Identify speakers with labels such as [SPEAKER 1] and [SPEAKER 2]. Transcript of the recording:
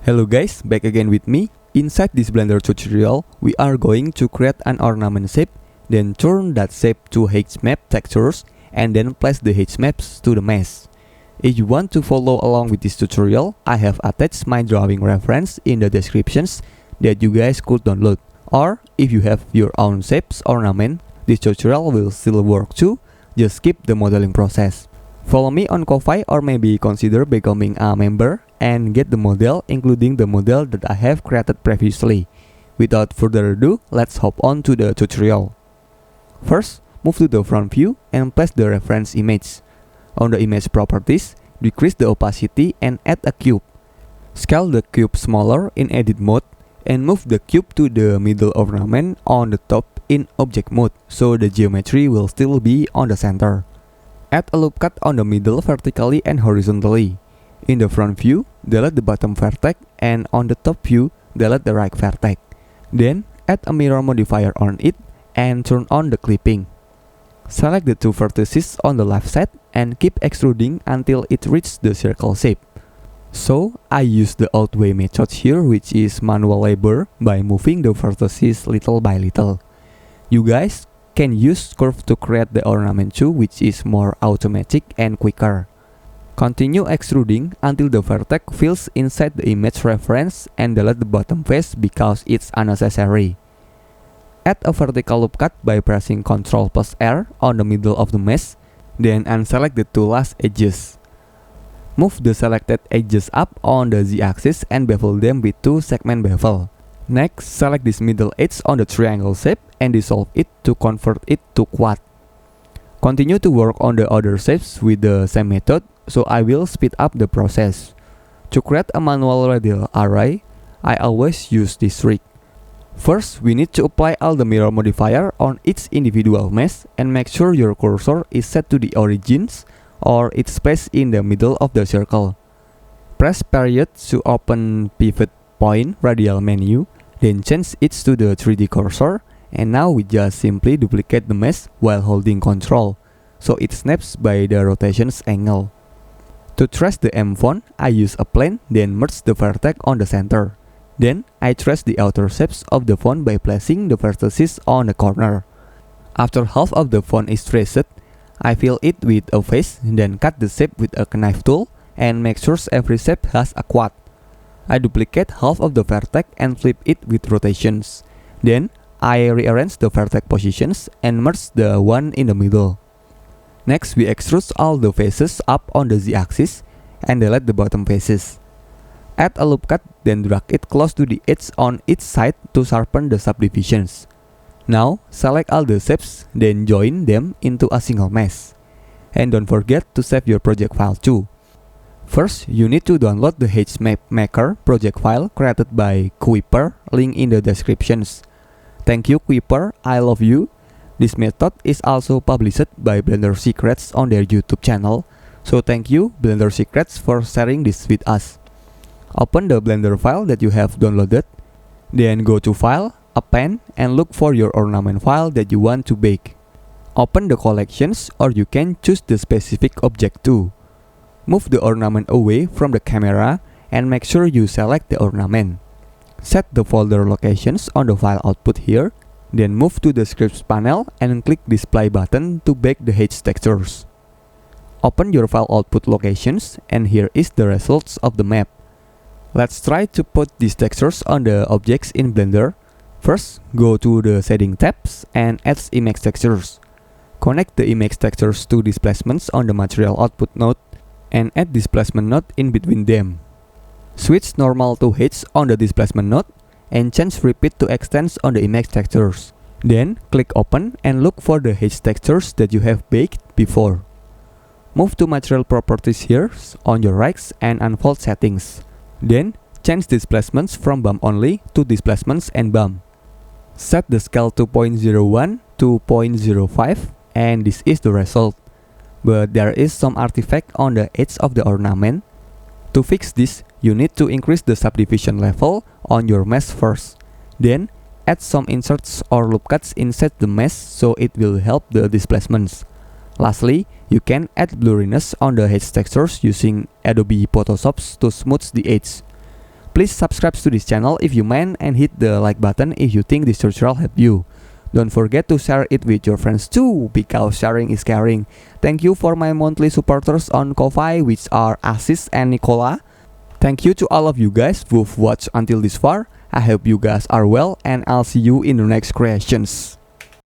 [SPEAKER 1] Hello guys, back again with me. Inside this Blender tutorial, we are going to create an ornament shape, then turn that shape to HMap textures, and then place the HMaps to the mesh. If you want to follow along with this tutorial, I have attached my drawing reference in the descriptions that you guys could download. Or, if you have your own shapes ornament, this tutorial will still work too, just skip the modeling process. Follow me on Ko-Fi or maybe consider becoming a member and get the model including the model that I have created previously. Without further ado, let's hop on to the tutorial. First, move to the front view and place the reference image. On the image properties, decrease the opacity and add a cube. Scale the cube smaller in edit mode and move the cube to the middle ornament on the top in object mode so the geometry will still be on the center. Add a loop cut on the middle vertically and horizontally. In the front view, delete the bottom vertex, and on the top view, delete the right vertex. Then, add a mirror modifier on it and turn on the clipping. Select the two vertices on the left side and keep extruding until it reaches the circle shape. So, I use the old way method here, which is manual labor by moving the vertices little by little. You guys can use curve to create the ornament too, which is more automatic and quicker. Continue extruding until the vertex fills inside the image reference and delete the bottom face because it's unnecessary. Add a vertical loop cut by pressing Ctrl plus R on the middle of the mesh, then unselect the two last edges. Move the selected edges up on the Z-axis and bevel them with two segment bevel. Next, select this middle edge on the triangle shape and dissolve it to convert it to quad. Continue to work on the other shapes with the same method, so I will speed up the process. To create a manual radial array, I always use this trick. First, we need to apply all the mirror modifier on each individual mesh and make sure your cursor is set to the origins or it's placed in the middle of the circle. Press period to open pivot point radial menu, then change it to the 3D cursor, and now we just simply duplicate the mesh while holding Ctrl, so it snaps by the rotations angle. To trace the M font, I use a plane, then merge the vertex on the center. Then, I trace the outer shapes of the font by placing the vertices on the corner. After half of the font is traced, I fill it with a face, then cut the shape with a knife tool, and make sure every shape has a quad. I duplicate half of the vertex and flip it with rotations. Then, I rearrange the vertex positions and merge the one in the middle. Next, we extrude all the faces up on the Z-axis and delete the bottom faces. Add a loop cut, then drag it close to the edge on each side to sharpen the subdivisions. Now, select all the shapes, then join them into a single mesh. And don't forget to save your project file too. First, you need to download the HMap Maker project file created by Kuiper, link in the descriptions. Thank you Kuiper, I love you. This method is also published by Blender Secrets on their YouTube channel, so thank you Blender Secrets for sharing this with us. Open the Blender file that you have downloaded, then go to File, Append, and look for your ornament file that you want to bake. Open the collections, or you can choose the specific object too. Move the ornament away from the camera and make sure you select the ornament. Set the folder locations on the file output here, then move to the scripts panel and click display button to bake the H textures. Open your file output locations and here is the results of the map. Let's try to put these textures on the objects in Blender. First, go to the shading tabs and add image textures. Connect the image textures to displacements on the material output node and add displacement node in between them. Switch normal to H on the displacement node and change repeat to extends on the image textures. Then click open and look for the H textures that you have baked before. Move to material properties here on your right and unfold settings. Then change displacements from bump only to displacements and bump. Set the scale to 0.01 to 0.05 and this is the result. But there is some artifact on the edge of the ornament. To fix this, you need to increase the subdivision level on your mesh first. Then, add some inserts or loop cuts inside the mesh so it will help the displacements. Lastly, you can add blurriness on the edge textures using Adobe Photoshop to smooth the edge. Please subscribe to this channel if you can and hit the like button if you think this tutorial helped you. Don't forget to share it with your friends too, because sharing is caring. Thank you for my monthly supporters on Ko-Fi, which are Asis and Nicola. Thank you to all of you guys who've watched until this far. I hope you guys are well, and I'll see you in the next creations.